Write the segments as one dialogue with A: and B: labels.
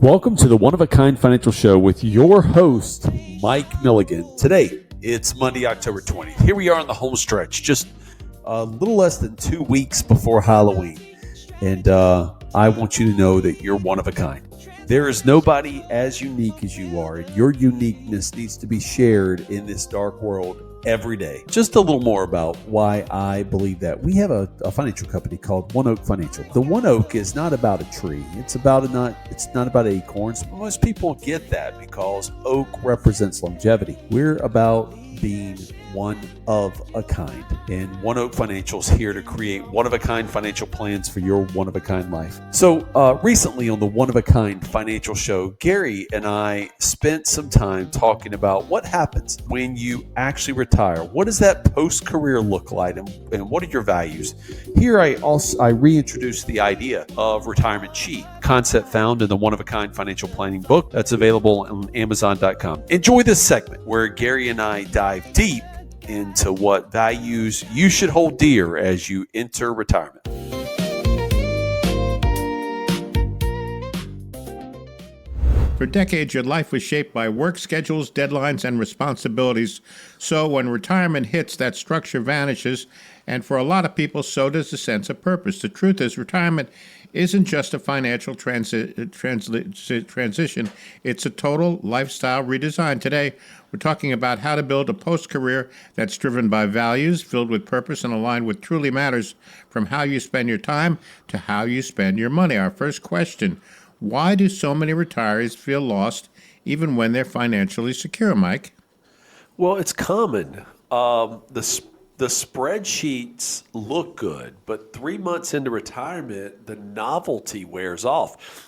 A: Welcome to the One of a Kind Financial Show with your host, Mike Milligan. Today, it's Monday, October 20th. Here we are on the home stretch, just a little less than 2 weeks before Halloween. And I want you to know that you're one of a kind. There is nobody as unique as you are, and your uniqueness needs to be shared in this dark world every day. Just a little more about why I believe that. We have a financial company called OneOak Financial. The one oak is not about a tree. It's not about acorns. Most people get that because oak represents longevity. We're about being one of a kind. And OneOak Financial is here to create one-of-a-kind financial plans for your one-of-a-kind life. So recently on the One of a Kind Financial Show, Gary and I spent some time talking about what happens when you actually retire. What does that post-career look like, and what are your values? Here I reintroduced the idea of retirement chi, concept found in the One-of-a-Kind Financial Planning book that's available on Amazon.com. Enjoy this segment where Gary and I dive deep into what values you should hold dear as you enter retirement.
B: For decades, your life was shaped by work schedules, deadlines, and responsibilities. So when retirement hits, that structure vanishes, and for a lot of people, so does the sense of purpose. The truth is, retirement isn't just a financial transition, it's a total lifestyle redesign. Today, we're talking about how to build a post-career that's driven by values, filled with purpose, and aligned with truly matters, from how you spend your time to how you spend your money. Our first question: why do so many retirees feel lost even when they're financially secure, Mike?
A: Well, it's common. The spreadsheets look good, but 3 months into retirement, the novelty wears off.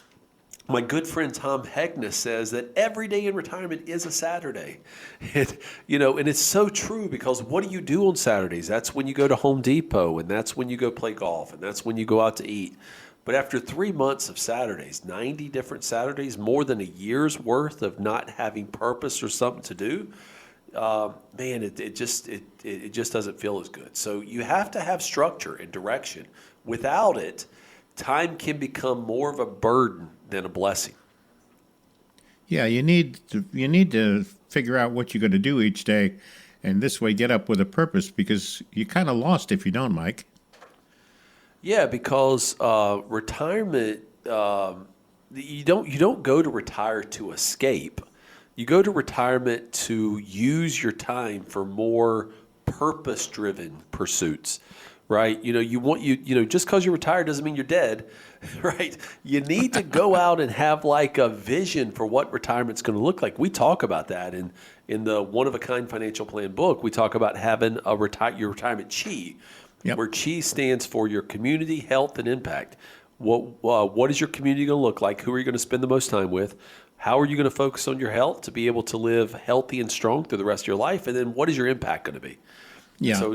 A: My good friend Tom Hegness says that every day in retirement is a Saturday. And it's so true, because what do you do on Saturdays? That's when you go to Home Depot, and that's when you go play golf, and that's when you go out to eat. But after 3 months of Saturdays, 90 different Saturdays, more than a year's worth of not having purpose or something to do, it just doesn't feel as good. So you have to have structure and direction. Without it, time can become more of a burden than a blessing.
B: Yeah, you need to figure out what you're going to do each day, and this way get up with a purpose, because you're kind of lost if you don't, Mike.
A: Yeah, because retirement, you don't go to retire to escape. You go to retirement to use your time for more purpose-driven pursuits, right? Just because you're retired doesn't mean you're dead, right? You need to go out and have like a vision for what retirement's going to look like. We talk about that in the One of a Kind Financial Plan book. We talk about having your retirement chi. Yep. Where chi stands for your community, health, and impact. What is your community going to look like? Who are you going to spend the most time with? How are you going to focus on your health to be able to live healthy and strong through the rest of your life? And then what is your impact going to be? Yeah. So,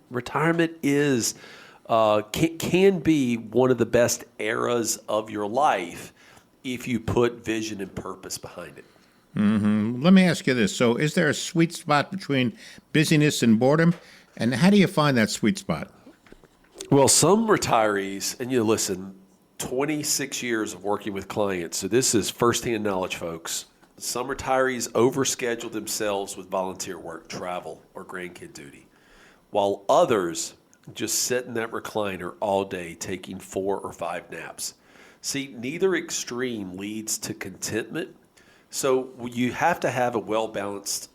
A: retirement is can be one of the best eras of your life if you put vision and purpose behind it.
B: Mm-hmm. Let me ask you this. So is there a sweet spot between busyness and boredom? And how do you find that sweet spot?
A: Well, some retirees, and listen, 26 years of working with clients, so this is firsthand knowledge, folks. Some retirees overschedule themselves with volunteer work, travel, or grandkid duty, while others just sit in that recliner all day taking 4 or 5 naps. See, neither extreme leads to contentment, so you have to have a well-balanced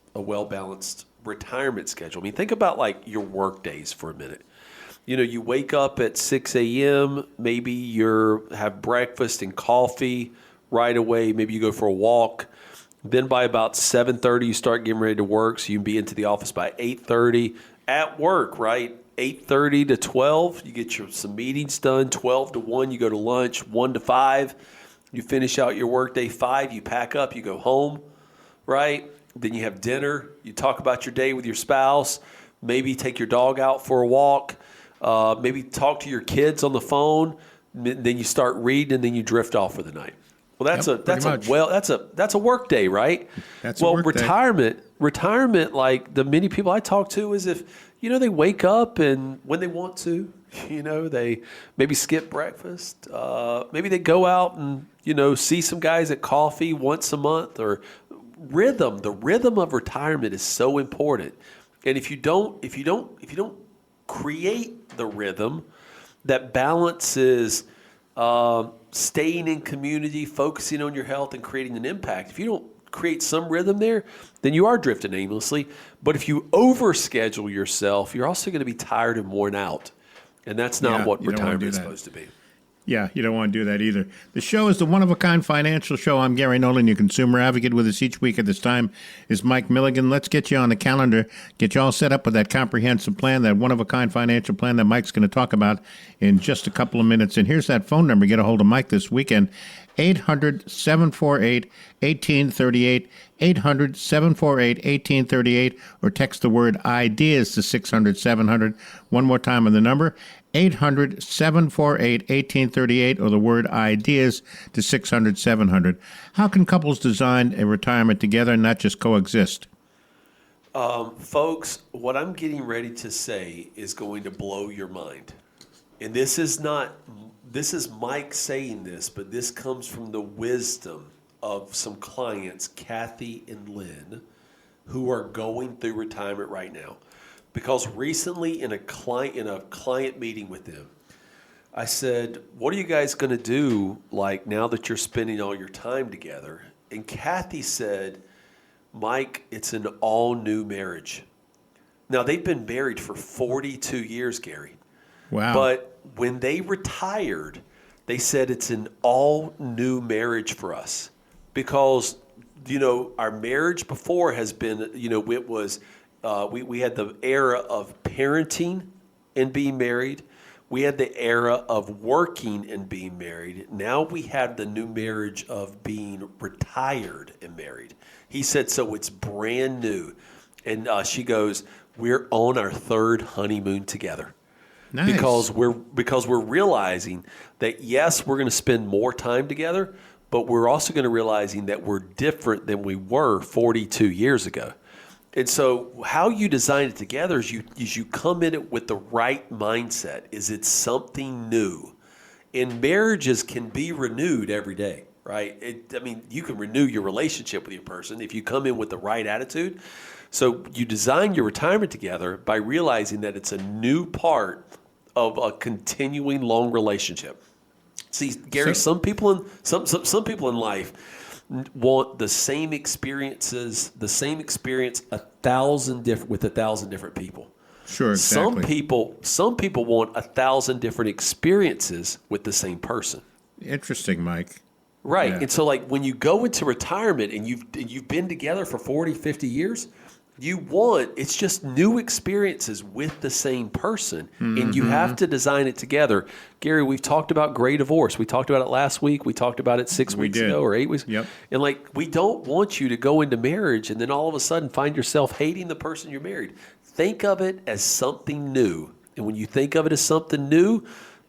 A: retirement schedule. I mean, think about like your work days for a minute. You wake up at 6 a.m., maybe have breakfast and coffee right away. Maybe you go for a walk. Then by about 7:30, you start getting ready to work, so you can be into the office by 8:30. At work, right? 8:30 to 12, you get some meetings done. 12 to 1, you go to lunch. 1 to 5, you finish out your workday. 5, you pack up, you go home, right? Then you have dinner. You talk about your day with your spouse. Maybe take your dog out for a walk. Maybe talk to your kids on the phone. Then you start reading, and then you drift off for the night. Well, that's a work day, right? Retirement, like the many people I talk to, is if they wake up and when they want to, they maybe skip breakfast. Maybe they go out and see some guys at coffee once a month, or rhythm. The rhythm of retirement is so important. And if you don't create the rhythm that balances staying in community, focusing on your health, and creating an impact, if you don't create some rhythm there, then you are drifting aimlessly. But if you overschedule yourself, you're also going to be tired and worn out. And that's not what retirement is supposed to be.
B: Yeah, you don't want to do that either. The show is the One-of-a-Kind Financial Show. I'm Gary Nolan, your consumer advocate. With us each week at this time is Mike Milligan. Let's get you on the calendar, get you all set up with that comprehensive plan, that one-of-a-kind financial plan that Mike's going to talk about in just a couple of minutes. And here's that phone number. Get a hold of Mike this weekend, 800-748-1838, 800-748-1838, or text the word IDEAS to 600-700. One more time on the number, 800-748-1838, or the word IDEAS to 600-700. How can couples design a retirement together and not just coexist?
A: Folks, what I'm getting ready to say is going to blow your mind. And this is Mike saying this, but this comes from the wisdom of some clients, Kathy and Lynn, who are going through retirement right now. Because recently in a client meeting with them, I said, what are you guys going to do like now that you're spending all your time together? And Kathy said, Mike, it's an all new marriage. Now they've been married for 42 years, Gary.
B: Wow.
A: But when they retired, they said it's an all new marriage for us because, our marriage before has been, it was, we had the era of parenting and being married. We had the era of working and being married. Now we have the new marriage of being retired and married. He said, so it's brand new. And she goes, we're on our third honeymoon together.
B: Nice.
A: Because we're realizing that, yes, we're going to spend more time together, but we're also going to realizing that we're different than we were 42 years ago. And so how you design it together is you come in it with the right mindset. Is it something new? And marriages can be renewed every day, right? You can renew your relationship with your person if you come in with the right attitude. So you design your retirement together by realizing that it's a new part of a continuing long relationship. See, Gary, some people in life want the same experience with 1,000 different people.
B: Sure, exactly.
A: Some people want 1,000 different experiences with the same person.
B: Interesting, Mike.
A: Right.
B: Yeah.
A: And so like when you go into retirement and you've been together for 40, 50 years, it's just new experiences with the same person. Mm-hmm. And you have to design it together. Gary, we've talked about gray divorce. We talked about it last week. We talked about it 6 weeks ago or 8 weeks.
B: Yep.
A: And we don't want you to go into marriage and then all of a sudden find yourself hating the person you're married. Think of it as something new. And when you think of it as something new,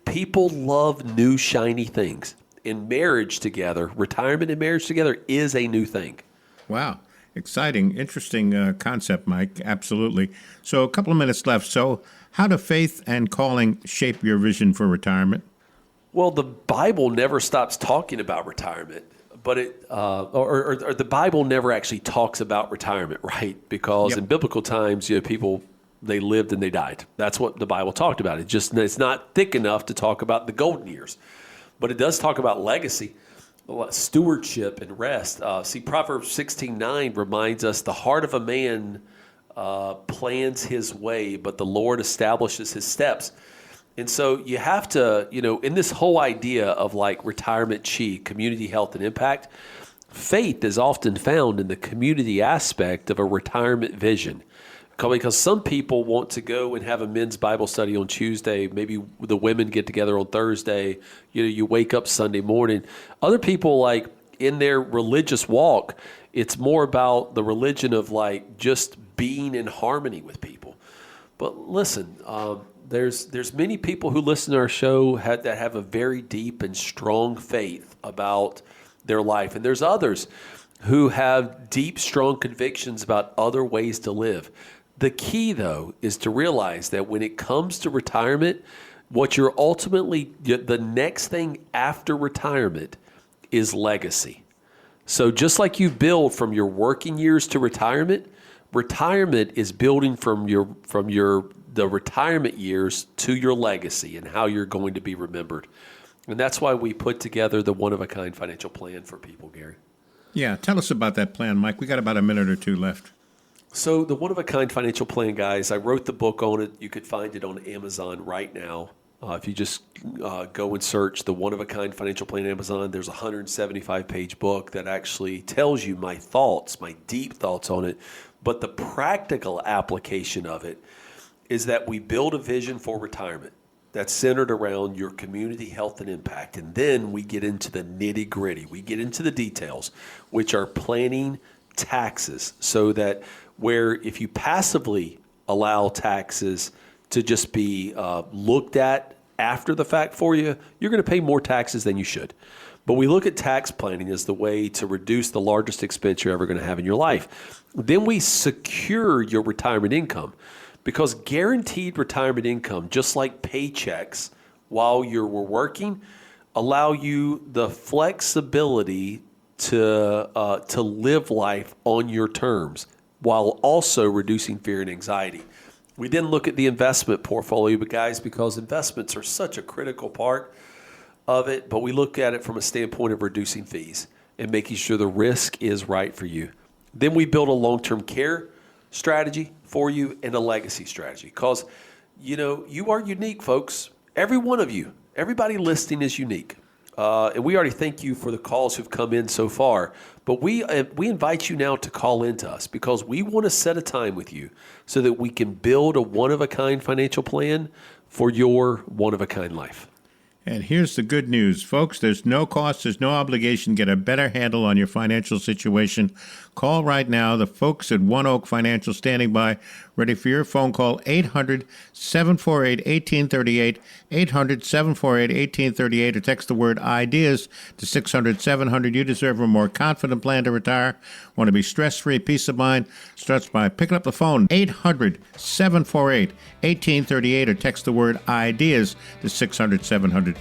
A: people love new, shiny things. In marriage together, retirement and marriage together is a new thing.
B: Wow. Exciting, interesting concept, Mike. Absolutely. So a couple of minutes left. So how do faith and calling shape your vision for retirement?
A: Well, the Bible never stops talking about retirement, but the Bible never actually talks about retirement, right? Because in biblical times, people, they lived and they died. That's what the Bible talked about. It's not thick enough to talk about the golden years, but it does talk about legacy, stewardship, and rest. Proverbs 16:9 reminds us the heart of a man plans his way, but the Lord establishes his steps. And so you have to, in this whole idea of retirement community health and impact, faith is often found in the community aspect of a retirement vision. Because some people want to go and have a men's Bible study on Tuesday. Maybe the women get together on Thursday. You wake up Sunday morning. Other people, in their religious walk, it's more about the religion of just being in harmony with people. But listen, there's many people who listen to our show that have a very deep and strong faith about their life. And there's others who have deep, strong convictions about other ways to live. The key, though, is to realize that when it comes to retirement, what you're ultimately, the next thing after retirement is legacy. So just like you build from your working years to retirement, retirement is building from the retirement years to your legacy and how you're going to be remembered. And that's why we put together the one-of-a-kind financial plan for people, Gary.
B: Yeah, tell us about that plan, Mike. We got about a minute or two left.
A: So the one-of-a-kind financial plan, guys, I wrote the book on it. You could find it on Amazon right now. If you just go and search the one-of-a-kind financial plan on Amazon, there's a 175-page book that actually tells you my thoughts, my deep thoughts on it. But the practical application of it is that we build a vision for retirement that's centered around your community health and impact. And then we get into the nitty-gritty. We get into the details, which are planning taxes, so that where if you passively allow taxes to just be looked at after the fact for you, you're going to pay more taxes than you should. But we look at tax planning as the way to reduce the largest expense you're ever going to have in your life. Then we secure your retirement income, because guaranteed retirement income, just like paychecks while you're working, allow you the flexibility to live life on your terms while also reducing fear and anxiety. We then look at the investment portfolio, but guys, because investments are such a critical part of it, but we look at it from a standpoint of reducing fees and making sure the risk is right for you. Then we build a long-term care strategy for you and a legacy strategy, because you are unique, folks. Every one of you, everybody listening is unique. And we already thank you for the calls who've come in so far. But we invite you now to call into us, because we want to set a time with you so that we can build a one-of-a-kind financial plan for your one-of-a-kind life.
B: And here's the good news, folks. There's no cost, there's no obligation. Get a better handle on your financial situation. Call right now. The folks at One Oak Financial standing by, ready for your phone call. 800-748-1838, 800-748-1838, or text the word IDEAS to 600-700. You deserve a more confident plan to retire. Want to be stress-free, peace of mind? Starts by picking up the phone, 800-748-1838, or text the word IDEAS to 600-700.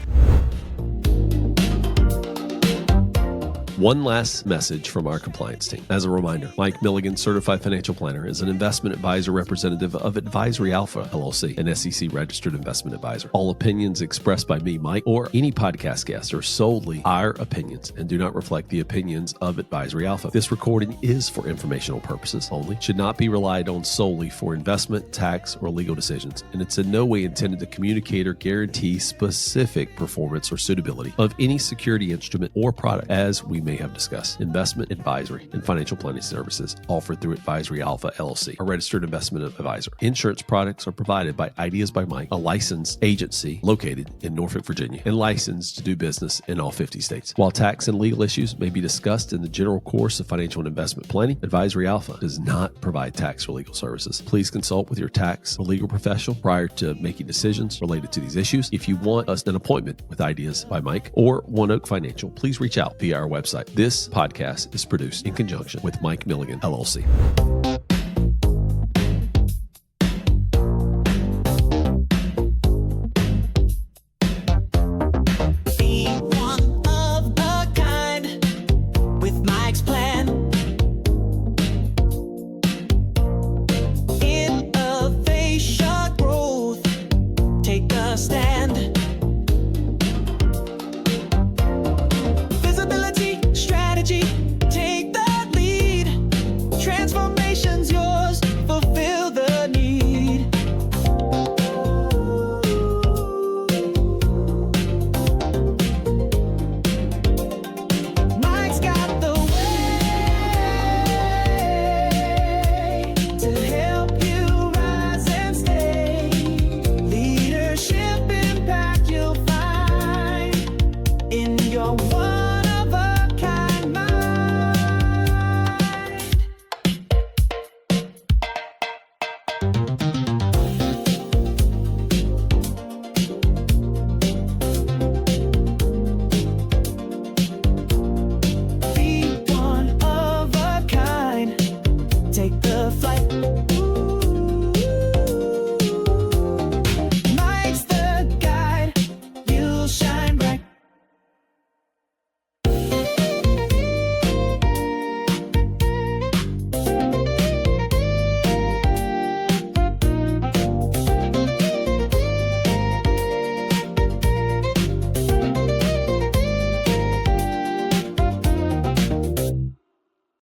C: One last message from our compliance team. As a reminder, Mike Milligan, Certified Financial Planner, is an investment advisor representative of Advisory Alpha, LLC, an SEC-registered investment advisor. All opinions expressed by me, Mike, or any podcast guest are solely our opinions and do not reflect the opinions of Advisory Alpha. This recording is for informational purposes only, should not be relied on solely for investment, tax, or legal decisions, and it's in no way intended to communicate or guarantee specific performance or suitability of any security instrument or product, as we may have discussed. Investment advisory and financial planning services offered through Advisory Alpha LLC, a registered investment advisor. Insurance products are provided by Ideas by Mike, a licensed agency located in Norfolk, Virginia, and licensed to do business in all 50 states. While tax and legal issues may be discussed in the general course of financial and investment planning, Advisory Alpha does not provide tax or legal services. Please consult with your tax or legal professional prior to making decisions related to these issues. If you want an appointment with Ideas by Mike or One Oak Financial, please reach out via our website. This podcast is produced in conjunction with Mike Milligan, LLC.